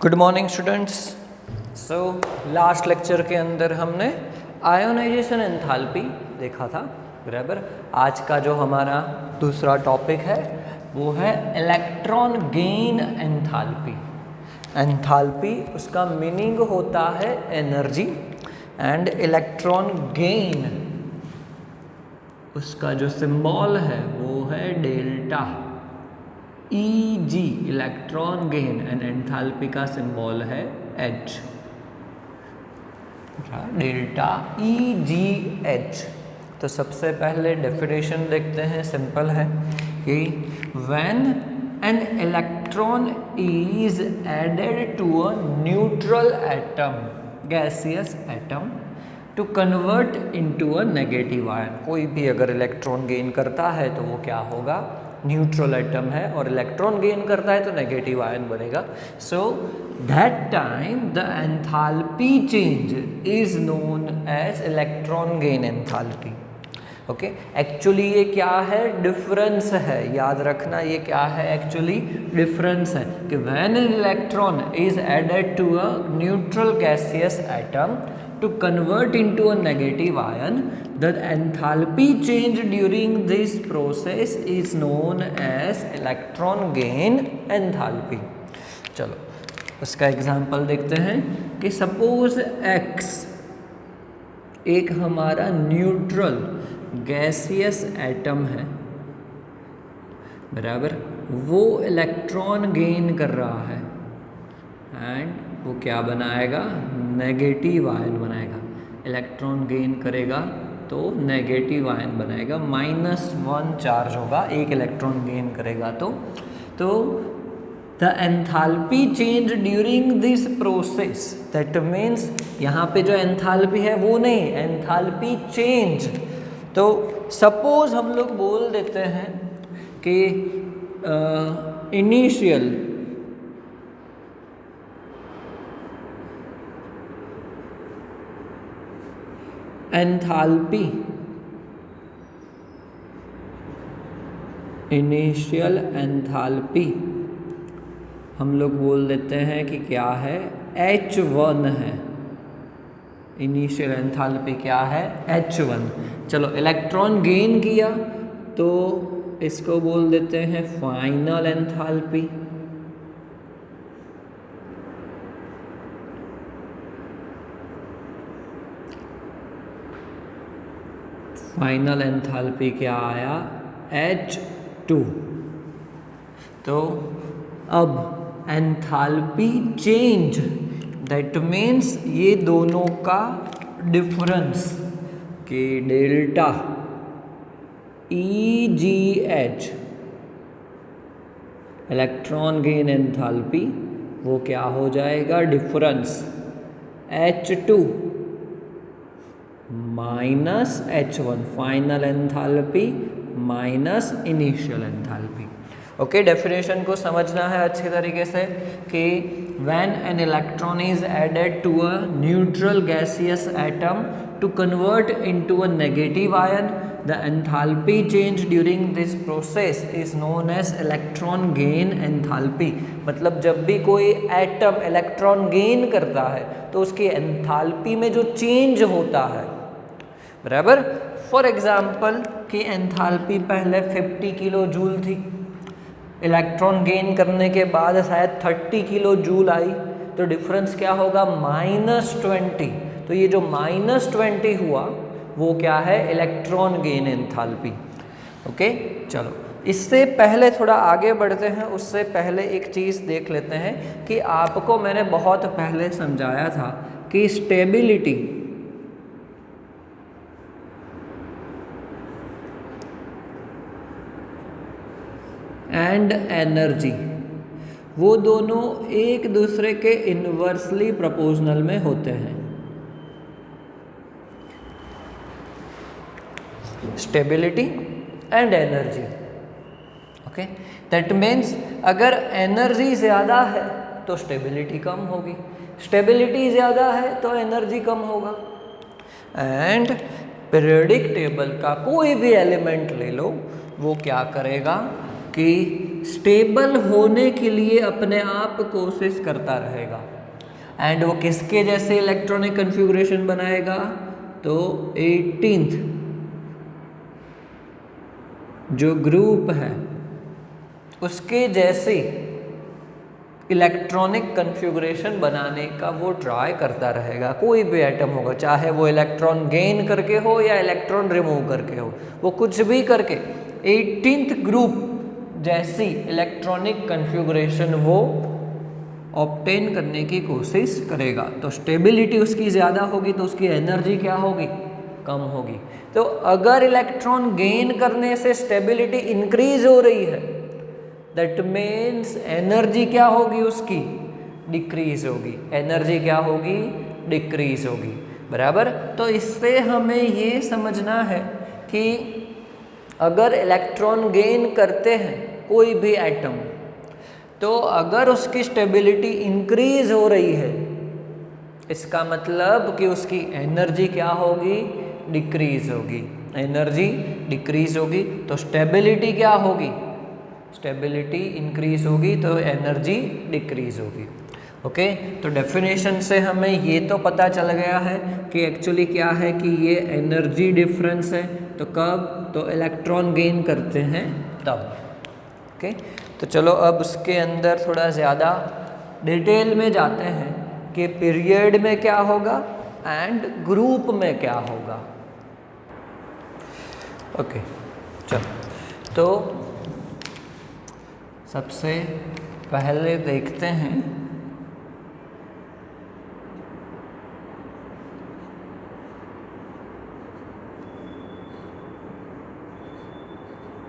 Good morning students. So last lecture के अंदर हमने आयोनाइजेशन एंथैल्पी देखा था, बराबर। आज का जो हमारा दूसरा टॉपिक है वो है इलेक्ट्रॉन गेन एंथैल्पी। एंथैल्पी उसका मीनिंग होता है एनर्जी एंड इलेक्ट्रॉन गेन उसका जो सिंबल है वो है delta Eg, electron gain, and enthalpy का सिंबल है H, डेल्टा EgH। तो सबसे पहले डेफिनेशन देखते हैं, सिंपल है कि when an electron is added to a neutral atom, gaseous atom, to convert into a negative ion. कोई भी अगर इलेक्ट्रॉन गेन करता है तो वो क्या होगा, न्यूट्रल एटम है, और इलेक्ट्रॉन गेन करता है तो नेगेटिव आयन बनेगा। So that time the enthalpy change is known as electron gain enthalpy. Okay, actually ये क्या है, डिफरेंस है, याद रखना ये क्या है, एक्चुअली डिफरेंस है कि when an electron is added to a neutral gaseous atom to convert into a negative ion, the enthalpy change during this process is known as electron gain enthalpy। चलो उसका एग्जांपल देखते हैं कि suppose X एक हमारा neutral gaseous atom है, बराबर। वो इलेक्ट्रॉन गेन कर रहा है एंड वो क्या बनाएगा, नेगेटिव आयन बनाएगा। इलेक्ट्रॉन गेन करेगा तो नेगेटिव आयन बनाएगा, -1 चार्ज होगा, एक इलेक्ट्रॉन गेन करेगा तो the enthalpy change during this process, that means यहाँ पे जो एंथैल्पी है वो नहीं, एंथैल्पी चेंज। तो सपोज हम लोग बोल देते हैं कि इनिशियल एंथैल्पी, इनिशियल एंथैल्पी हम लोग बोल देते हैं कि क्या है, H1 है। इनिशियल एंथैल्पी क्या है, H1। चलो इलेक्ट्रॉन गेन किया तो इसको बोल देते हैं फाइनल एंथैल्पी। फाइनल एंथैल्पी क्या आया, H2। तो अब एंथैल्पी चेंज, दैट मीन्स ये दोनों का डिफरेंस कि delta EgH, electron gain enthalpy, वो क्या हो जाएगा, difference H2 minus H1, final enthalpy minus initial enthalpy. Okay, definition को समझना है अच्छे तरीके से कि when an electron is added to a neutral gaseous atom to convert into a negative ion, the enthalpy change during this process is known as electron gain enthalpy. मतलब जब भी कोई एटम इलेक्ट्रॉन गेन करता है तो उसकी enthalpy में जो चेंज होता है, बराबर। फॉर एग्जाम्पल कि एंथैल्पी पहले 50 किलो जूल थी, इलेक्ट्रॉन गेन करने के बाद शायद 30 किलो जूल आई, तो डिफरेंस क्या होगा, -20। तो ये जो -20 हुआ वो क्या है, इलेक्ट्रॉन गेन एंथैल्पी। ओके, चलो इससे पहले थोड़ा आगे बढ़ते हैं, उससे पहले एक चीज़ देख लेते हैं कि आपको मैंने बहुत पहले समझाया था कि स्टेबिलिटी एंड एनर्जी वो दोनों एक दूसरे के इन्वर्सली प्रोपोर्शनल में होते हैं। Stability and energy, okay, that means अगर एनर्जी ज़्यादा है तो स्टेबिलिटी कम होगी, स्टेबिलिटी ज़्यादा है तो एनर्जी कम होगा। एंड पीरियोडिक टेबल का कोई भी एलिमेंट ले लो, वो क्या करेगा कि स्टेबल होने के लिए अपने आप कोशिश करता रहेगा। एंड वो किसके जैसे इलेक्ट्रॉनिक कन्फिगुरेशन बनाएगा? तो 18th जो ग्रुप है उसके जैसे इलेक्ट्रॉनिक कन्फिगुरेशन बनाने का वो ट्राई करता रहेगा। कोई भी एटम होगा, चाहे वो इलेक्ट्रॉन गेन करके हो या इलेक्ट्रॉन रिमूव करके हो, वो कुछ भी करके 18th ग्रुप जैसी इलेक्ट्रॉनिक कन्फिगुरेशन वो ऑब्टेन करने की कोशिश करेगा। तो स्टेबिलिटी उसकी ज़्यादा होगी तो उसकी एनर्जी क्या होगी? कम होगी। तो अगर इलेक्ट्रॉन गेन करने से स्टेबिलिटी इंक्रीज हो रही है, दैट मीन्स एनर्जी क्या होगी उसकी? डिक्रीज होगी। एनर्जी क्या होगी? डिक्रीज होगी। बराबर। तो इससे हमें ये समझना है कि अगर इलेक्ट्रॉन गेन करते हैं कोई भी एटम, तो अगर उसकी स्टेबिलिटी इंक्रीज हो रही है, इसका मतलब कि उसकी एनर्जी क्या होगी? डिक्रीज होगी। एनर्जी डिक्रीज होगी तो स्टेबिलिटी क्या होगी? स्टेबिलिटी इंक्रीज होगी तो एनर्जी डिक्रीज होगी। ओके, तो डेफिनेशन से हमें ये तो पता चल गया है कि एक्चुअली क्या है कि ये एनर्जी डिफरेंस है। तो कब? तो इलेक्ट्रॉन गेन करते हैं तब। ओके, तो चलो अब उसके अंदर थोड़ा ज़्यादा डिटेल में जाते हैं कि पीरियड में क्या होगा एंड ग्रुप में क्या होगा। ओके, चलो तो सबसे पहले देखते हैं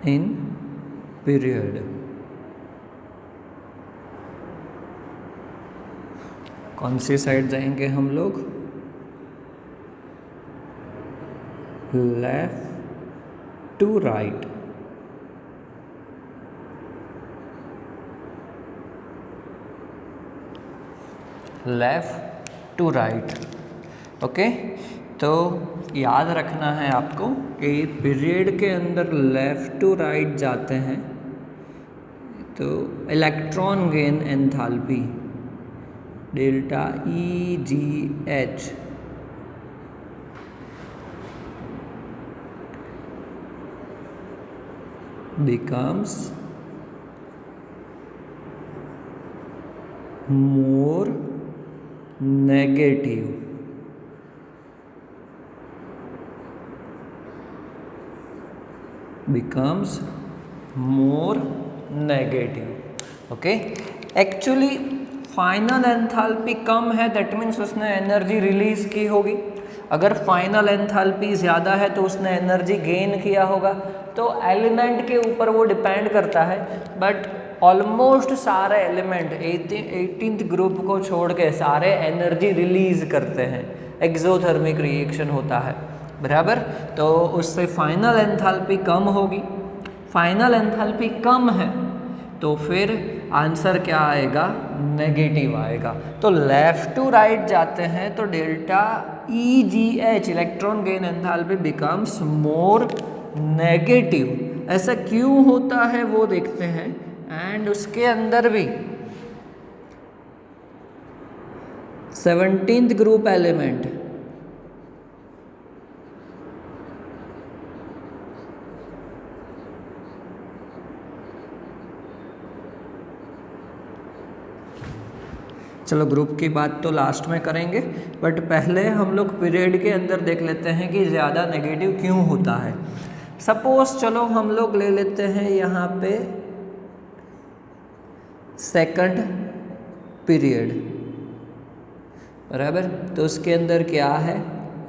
इन पीरियड। कौन सी साइड जाएंगे हम लोग? Left to right. Left to right. Okay, तो याद रखना है आपको कि पीरियड के अंदर लेफ्ट टू राइट जाते हैं तो electron gain enthalpy delta EGH becomes more negative. Becomes more negative. Okay, actually final enthalpy कम है, दैट मीन्स उसने एनर्जी रिलीज की होगी। अगर फाइनल एंथैल्पी ज़्यादा है तो उसने एनर्जी गेन किया होगा। तो एलिमेंट के ऊपर वो डिपेंड करता है, बट ऑलमोस्ट सारे एलिमेंट 18th ग्रुप को छोड़ के सारे एनर्जी रिलीज करते हैं। एक्सोथर्मिक रिएक्शन होता है। बराबर। तो उससे फाइनल एंथैल्पी कम होगी। फाइनल एंथैल्पी कम है तो फिर आंसर क्या आएगा? नेगेटिव आएगा। तो लेफ्ट टू राइट जाते हैं तो delta EGH electron gain enthalpy becomes more negative. ऐसा क्यों होता है वो देखते हैं। एंड उसके अंदर भी 17th ग्रुप एलिमेंट चलो ग्रुप की बात तो लास्ट में करेंगे, बट पहले हम लोग पीरियड के अंदर देख लेते हैं कि ज़्यादा नेगेटिव क्यों होता है। सपोज चलो हम लोग ले लेते हैं यहाँ पे सेकंड पीरियड। बराबर। तो उसके अंदर क्या है?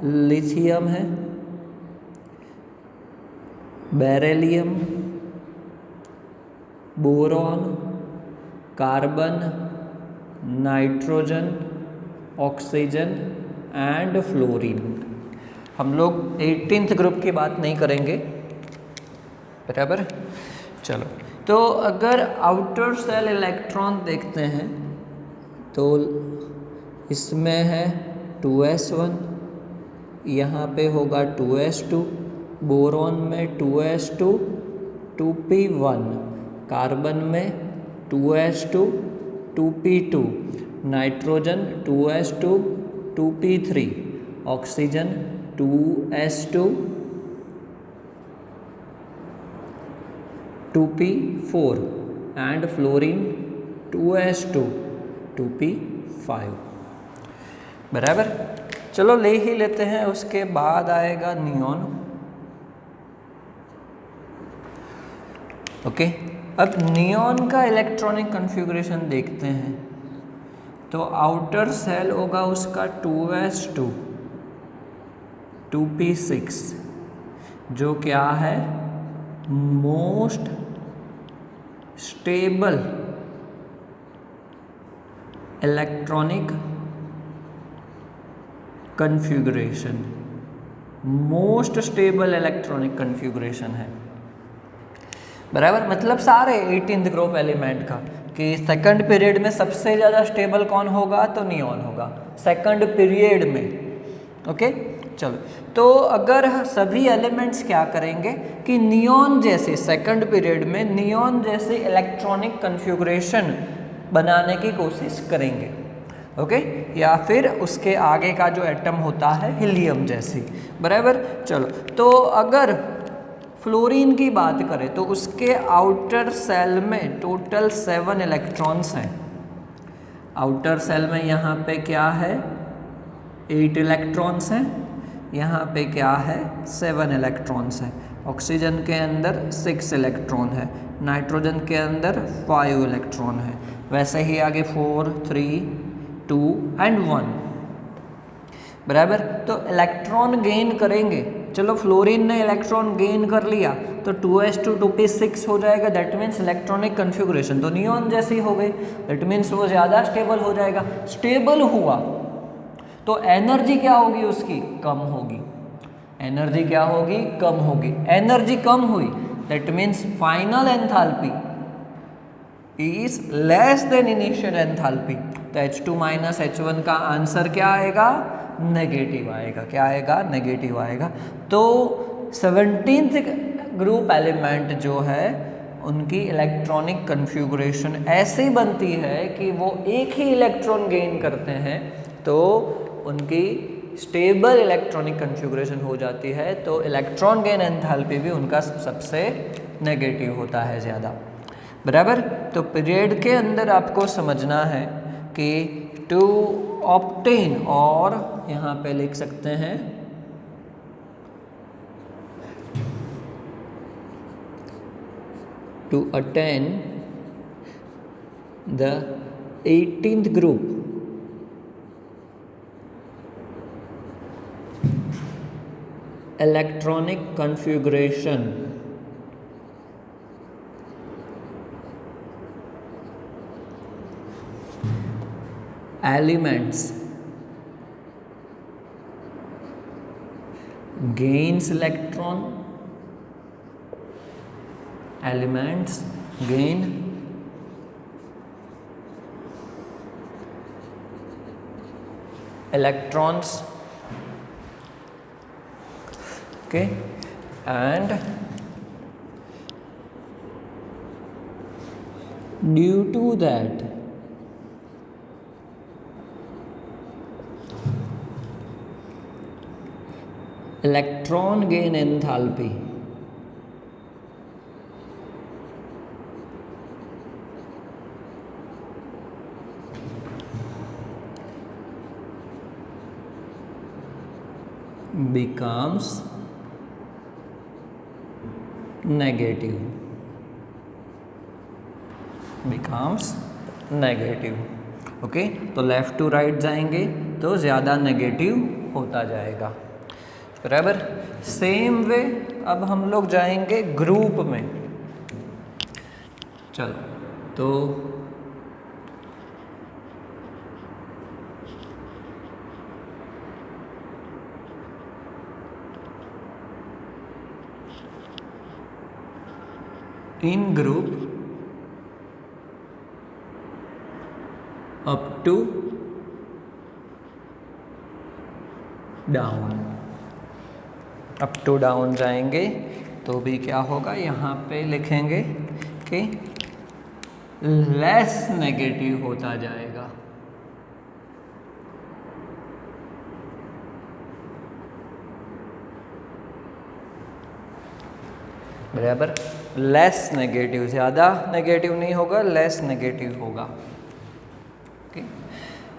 लिथियम है, beryllium, boron, carbon, nitrogen, oxygen and fluorine. हम लोग 18th ग्रुप की बात नहीं करेंगे। बराबर। चलो, तो अगर आउटर सेल इलेक्ट्रॉन देखते हैं तो इसमें है 2s1, यहाँ पे होगा 2s2, बोरॉन में 2s2, 2p1, कार्बन में 2s2 2p2, nitrogen 2s2 2p3, oxygen 2s2 2p4 and fluorine 2s2 2p5। बराबर। चलो ले ही लेते हैं, उसके बाद आएगा नियॉन। ओके, अब नियॉन का इलेक्ट्रॉनिक कॉन्फ़िगरेशन देखते हैं। तो आउटर सेल होगा उसका 2s2 2p6, जो क्या है most stable electronic configuration, most stable electronic configuration है। बराबर, मतलब सारे 18th ग्रुप एलिमेंट का कि सेकंड पीरियड में सबसे ज़्यादा स्टेबल कौन होगा, तो नियॉन होगा सेकंड पीरियड में। ओके, चलो, तो अगर सभी एलिमेंट्स क्या करेंगे कि नियॉन जैसे सेकंड पीरियड में नियॉन जैसे इलेक्ट्रॉनिक कॉन्फ़िगरेशन बनाने की कोशिश करेंगे। ओके, या फिर उसके आगे का जो एटम होता है हीलियम जैसी। बराबर, चलो, तो अगर फ्लोरीन की बात करें तो उसके आउटर सेल में टोटल 7 इलेक्ट्रॉन्स हैं। आउटर सेल में यहाँ पे क्या है 8 इलेक्ट्रॉन्स हैं, यहाँ पे क्या है 7 इलेक्ट्रॉन्स हैं। ऑक्सीजन के अंदर 6 इलेक्ट्रॉन है, नाइट्रोजन के अंदर 5 इलेक्ट्रॉन है, वैसे ही आगे 4 3 2 एंड 1। बराबर, तो इलेक्ट्रॉन गेन करेंगे। चलो, फ्लोरीन ने इलेक्ट्रॉन गेन कर लिया तो 2s2 2p6 हो जाएगा, दैट मीन्स इलेक्ट्रॉनिक कॉन्फ़िगरेशन तो नियॉन जैसी हो गई, दैट मीन्स वो ज़्यादा स्टेबल हो जाएगा। स्टेबल हुआ तो एनर्जी क्या होगी उसकी, कम होगी। एनर्जी क्या होगी, कम होगी। एनर्जी कम हुई that means final enthalpy is less than initial enthalpy. तो H2 माइनस H1 का आंसर क्या आएगा, नेगेटिव आएगा। क्या आएगा, नेगेटिव आएगा। तो 17th ग्रुप एलिमेंट जो है उनकी इलेक्ट्रॉनिक कॉन्फ़िगरेशन ऐसी बनती है कि वो एक ही इलेक्ट्रॉन गेन करते हैं तो उनकी स्टेबल इलेक्ट्रॉनिक कॉन्फ़िगरेशन हो जाती है, तो इलेक्ट्रॉन गेन एंथैल्पी भी उनका सबसे नेगेटिव होता है ज़्यादा। बराबर, तो पीरियड के अंदर आपको समझना है कि टू ऑब्टेन, और यहाँ पे लिख सकते हैं to attain the 18th group electronic configuration elements gains electron, elements gain electrons, okay, and due to that electron gain enthalpy becomes negative, becomes negative। Okay, तो लेफ्ट टू राइट जाएंगे तो ज़्यादा नेगेटिव होता जाएगा। बराबर, सेम वे अब हम लोग जाएंगे ग्रुप में। चलो, तो in group up to down, up to down जाएंगे तो भी क्या होगा, यहाँ पे लिखेंगे कि लेस नेगेटिव होता जाएगा। बराबर, लेस नेगेटिव, ज़्यादा नेगेटिव नहीं होगा, लेस नेगेटिव होगा। ओके,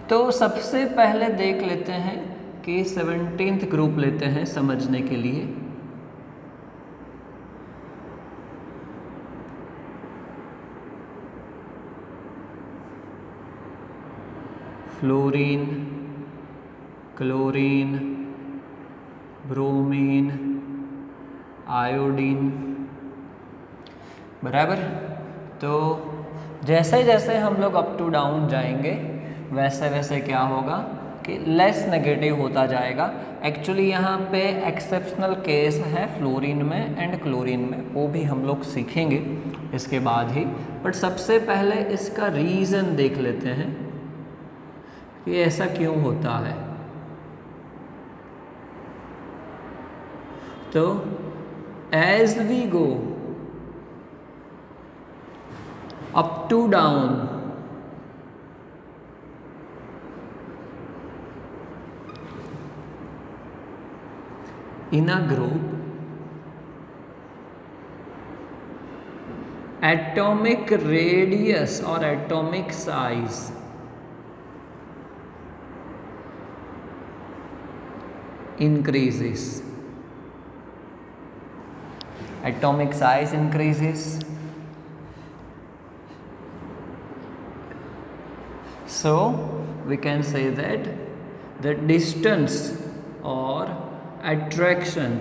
तो सबसे पहले देख लेते हैं कि 17th ग्रुप लेते हैं समझने के लिए। Fluorine, chlorine, bromine, iodine. बराबर, तो जैसे जैसे हम लोग अप टू डाउन जाएंगे वैसे वैसे क्या होगा कि लेस नेगेटिव होता जाएगा। एक्चुअली यहाँ पे एक्सेप्शनल केस है फ्लोरीन में एंड क्लोरीन में, वो भी हम लोग सीखेंगे इसके बाद ही। बट सबसे पहले इसका रीज़न देख लेते हैं कि ऐसा क्यों होता है। तो as we go up to down, in a group, atomic radius or atomic size increases. Atomic size increases. So we can say that the distance or attraction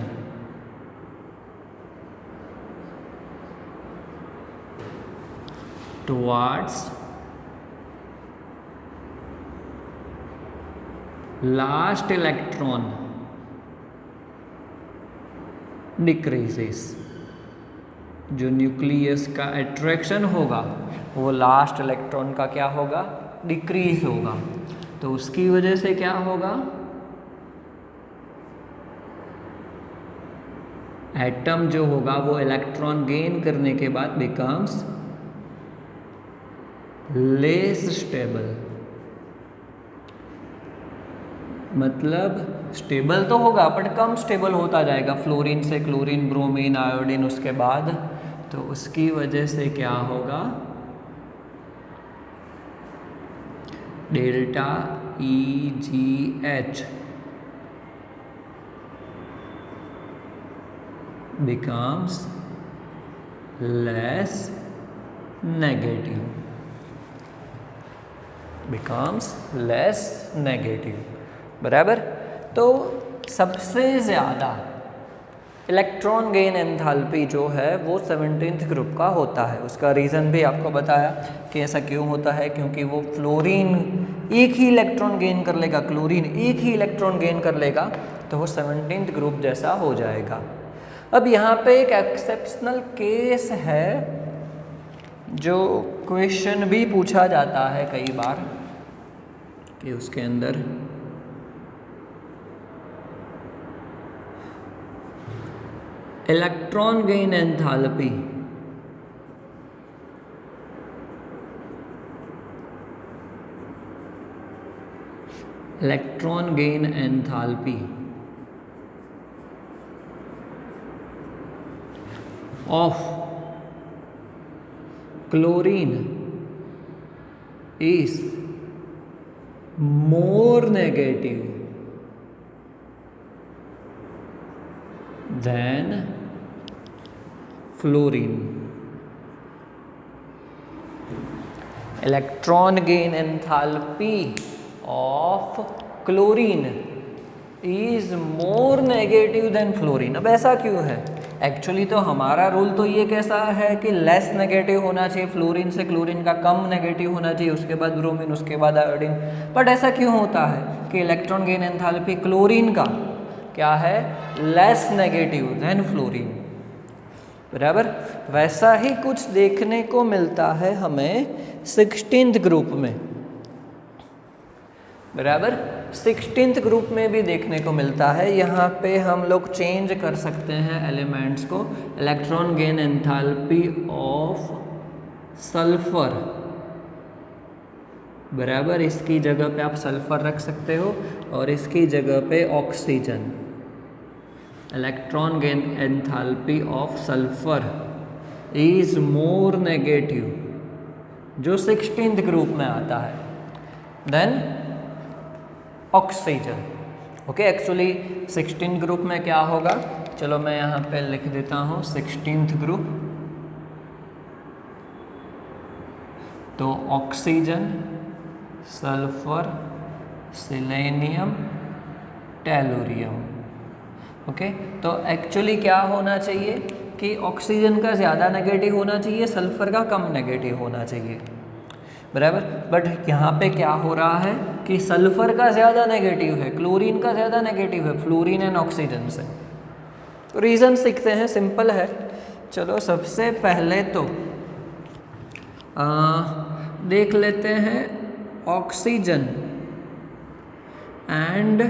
towards last electron decreases। जो nucleus का attraction होगा वो last electron का क्या होगा, decrease होगा। तो उसकी वजह से क्या होगा, एटम जो होगा वो इलेक्ट्रॉन गेन करने के बाद बिकम्स लेस स्टेबल। मतलब स्टेबल तो होगा बट कम स्टेबल होता जाएगा, फ्लोरीन से क्लोरीन, ब्रोमीन, आयोडीन, उसके बाद। तो उसकी वजह से क्या होगा, delta EgH becomes less negative, becomes less negative। बराबर, तो सबसे ज़्यादा इलेक्ट्रॉन गेन एंथैल्पी जो है वो 17th ग्रुप का होता है। उसका रीज़न भी आपको बताया कि ऐसा क्यों होता है, क्योंकि वो फ्लोरीन एक ही इलेक्ट्रॉन गेन कर लेगा, क्लोरीन एक ही इलेक्ट्रॉन गेन कर लेगा, तो वो 17th ग्रुप जैसा हो जाएगा। अब यहाँ पे एक एक्सेप्शनल केस है जो क्वेश्चन भी पूछा जाता है कई बार कि उसके अंदर electron gain enthalpy of chlorine is more negative than fluorine। Electron gain enthalpy of chlorine is more negative than fluorine. अब ऐसा क्यों है? एक्चुअली तो हमारा रूल तो ये कैसा है कि लेस नेगेटिव होना चाहिए, फ्लोरीन से क्लोरीन का कम नेगेटिव होना चाहिए, उसके बाद ब्रोमीन, उसके बाद आयोडीन। बट ऐसा क्यों होता है कि इलेक्ट्रॉन गेन एंथैल्पी क्लोरीन का क्या है, लेस नेगेटिव देन फ्लोरीन। बराबर, वैसा ही कुछ देखने को मिलता है हमें 16th ग्रुप में। बराबर, 16th ग्रुप में भी देखने को मिलता है। यहाँ पे हम लोग चेंज कर सकते हैं एलिमेंट्स को। Electron gain enthalpy of sulphur बराबर, इसकी जगह पे आप सल्फर रख सकते हो और इसकी जगह पे oxygen. Electron gain enthalpy of sulphur is more negative, जो 16th ग्रुप में आता है, then oxygen. Okay, actually 16th group में क्या होगा, चलो मैं यहाँ पे लिख देता हूँ 16th ग्रुप। तो oxygen, sulphur, selenium, tellurium. Okay, तो एक्चुअली क्या होना चाहिए कि ऑक्सीजन का ज़्यादा नेगेटिव होना चाहिए, सल्फर का कम नेगेटिव होना चाहिए, बराबर। बट यहाँ पे क्या हो रहा है कि सल्फर का ज़्यादा नेगेटिव है, क्लोरीन का ज़्यादा नेगेटिव है, फ्लोरीन एंड ऑक्सीजन से। तो रीज़न सीखते हैं, सिंपल है। चलो सबसे पहले तो देख लेते हैं ऑक्सीजन एंड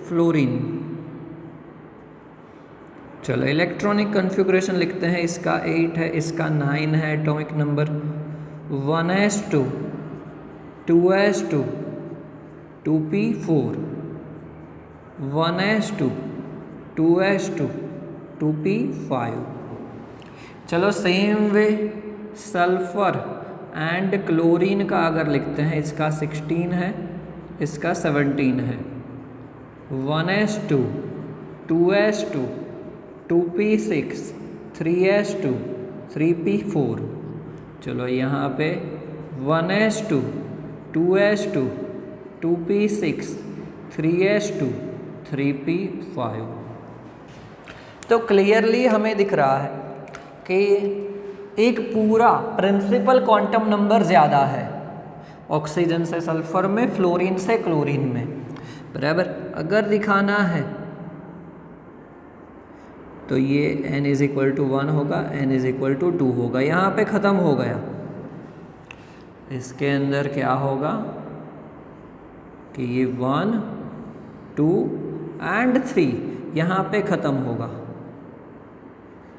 फ्लोरीन। चलो इलेक्ट्रॉनिक कन्फिगरेशन लिखते हैं। इसका 8 है, इसका 9 है atomic number. 1s2, 2s2, 2p4, 1s2, 2s2, 2p5। चलो same way sulphur and chlorine का अगर लिखते हैं, इसका 16 है, इसका 17 है। 1s2, 2s2, 2p6, 3s2, 3p4। चलो यहाँ पे 1s2, 2s2, 2p6, 3s2, 3p5। तो क्लियरली हमें दिख रहा है कि एक पूरा प्रिंसिपल क्वांटम नंबर ज़्यादा है ऑक्सीजन से सल्फर में, फ्लोरीन से क्लोरीन में, बराबर। अगर दिखाना है तो ये n इज इक्वल टू 1 होगा, n इज इक्वल टू 2 होगा, यहाँ पे ख़त्म हो गया। इसके अंदर क्या होगा कि ये 1, 2 एंड 3 यहाँ पे ख़त्म होगा,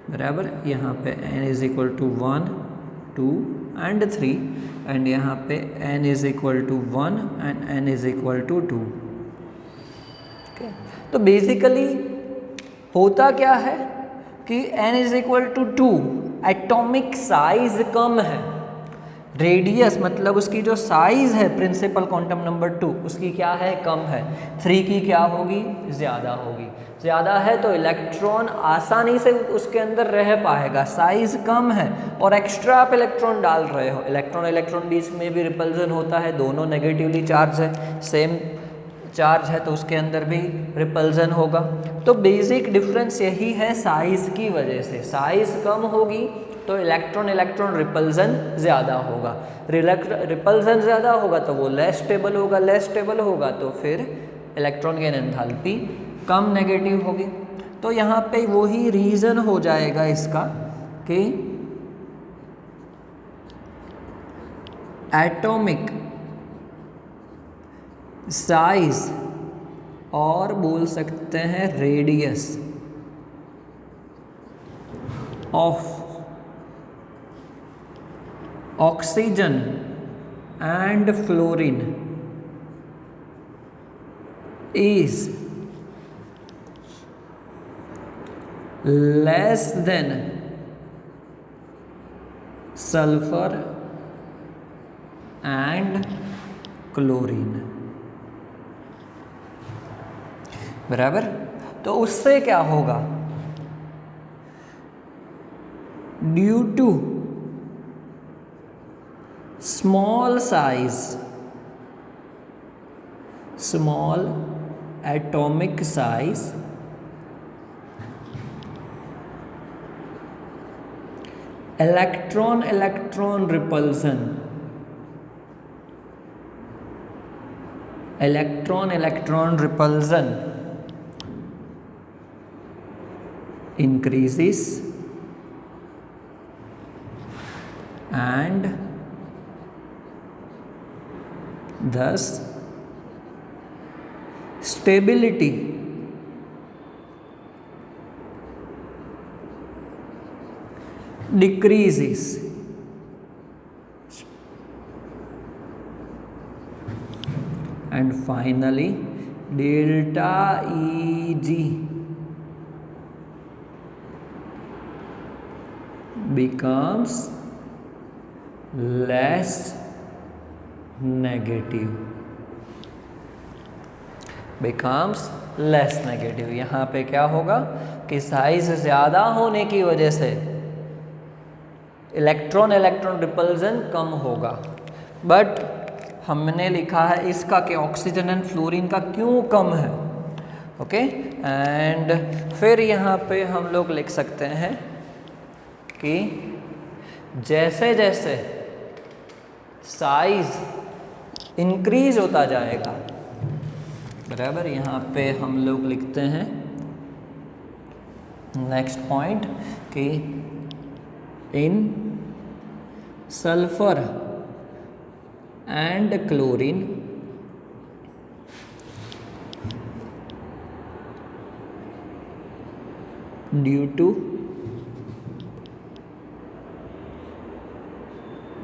बराबर। यहाँ पे n is equal to 1, 2 and 3 and यहाँ पे n is equal to 1 and n is equal to 2। Okay, तो बेसिकली होता क्या है कि n is equal to 2, atomic size कम है, रेडियस मतलब उसकी जो साइज है प्रिंसिपल क्वांटम नंबर 2 उसकी क्या है, कम है। 3 की क्या होगी, ज़्यादा होगी। ज़्यादा है तो इलेक्ट्रॉन आसानी से उसके अंदर रह पाएगा, साइज कम है और एक्स्ट्रा आप इलेक्ट्रॉन डाल रहे हो। इलेक्ट्रॉन इलेक्ट्रॉन बीच में भी रिपल्जन होता है, दोनों नेगेटिवली चार्ज है, सेम चार्ज है तो उसके अंदर भी रिपल्जन होगा। तो बेसिक डिफरेंस यही है साइज की वजह से। साइज कम होगी तो इलेक्ट्रॉन इलेक्ट्रॉन रिपल्जन ज़्यादा होगा, रिपल्जन ज़्यादा होगा तो वो लेस स्टेबल होगा, लेस स्टेबल होगा तो फिर इलेक्ट्रॉन गेन एंथैल्पी कम नेगेटिव होगी। तो यहाँ पे वही रीज़न हो जाएगा इसका कि एटॉमिक साइज और बोल सकते हैं radius of oxygen and fluorine is less than sulfur and chlorine, बराबर। तो उससे क्या होगा, due to small size, small atomic size, electron electron repulsion, electron electron repulsion increases and thus stability decreases, and finally delta Eg becomes less negative, becomes less negative। यहाँ पे क्या होगा कि साइज ज़्यादा होने की वजह से इलेक्ट्रॉन इलेक्ट्रॉन रिपल्जन कम होगा। बट हमने लिखा है इसका कि ऑक्सीजन एंड फ्लोरीन का क्यों कम है। ओके, एंड फिर यहाँ पे हम लोग लिख सकते हैं कि जैसे जैसे साइज इंक्रीज होता जाएगा, बराबर, यहाँ पे हम लोग लिखते हैं नेक्स्ट पॉइंट कि in sulphur and chlorine due to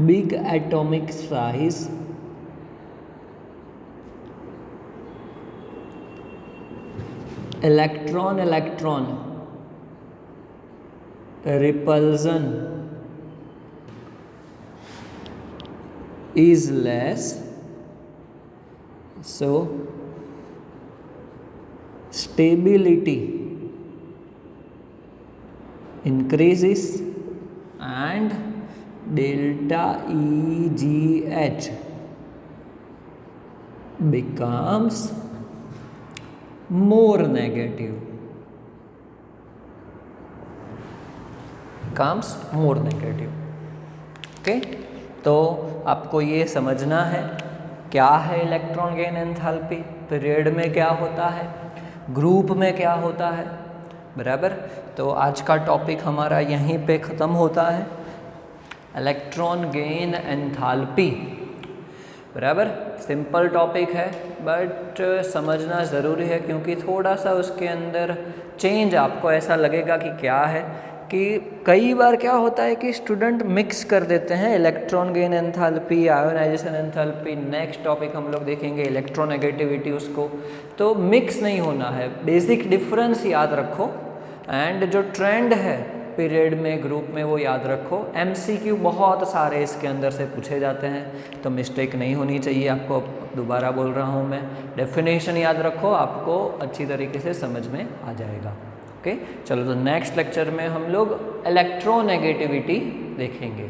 big atomic size electron repulsion is less, so stability increases and delta EGH becomes more negative, becomes more negative। Okay, तो आपको ये समझना है क्या है इलेक्ट्रॉन गेन एंथैल्पी, पीरियड में क्या होता है, ग्रुप में क्या होता है, बराबर। तो आज का टॉपिक हमारा यहीं पे ख़त्म होता है, इलेक्ट्रॉन गेन एंथैल्पी, बराबर। सिंपल टॉपिक है बट समझना ज़रूरी है, क्योंकि थोड़ा सा उसके अंदर चेंज आपको ऐसा लगेगा कि क्या है, कि कई बार क्या होता है कि स्टूडेंट मिक्स कर देते हैं electron gain enthalpy, ionisation enthalpy. Next topic हम लोग देखेंगे इलेक्ट्रोनेगेटिविटी, उसको तो मिक्स नहीं होना है, बेसिक डिफरेंस याद रखो एंड जो ट्रेंड है पीरियड में ग्रुप में वो याद रखो। MCQ बहुत सारे इसके अंदर से पूछे जाते हैं, तो मिस्टेक नहीं होनी चाहिए। आपको दोबारा बोल रहा हूँ मैं, डेफिनेशन याद रखो, आपको अच्छी तरीके से समझ में आ जाएगा। ओके, चलो तो नेक्स्ट लेक्चर में हम लोग इलेक्ट्रोनेगेटिविटी देखेंगे।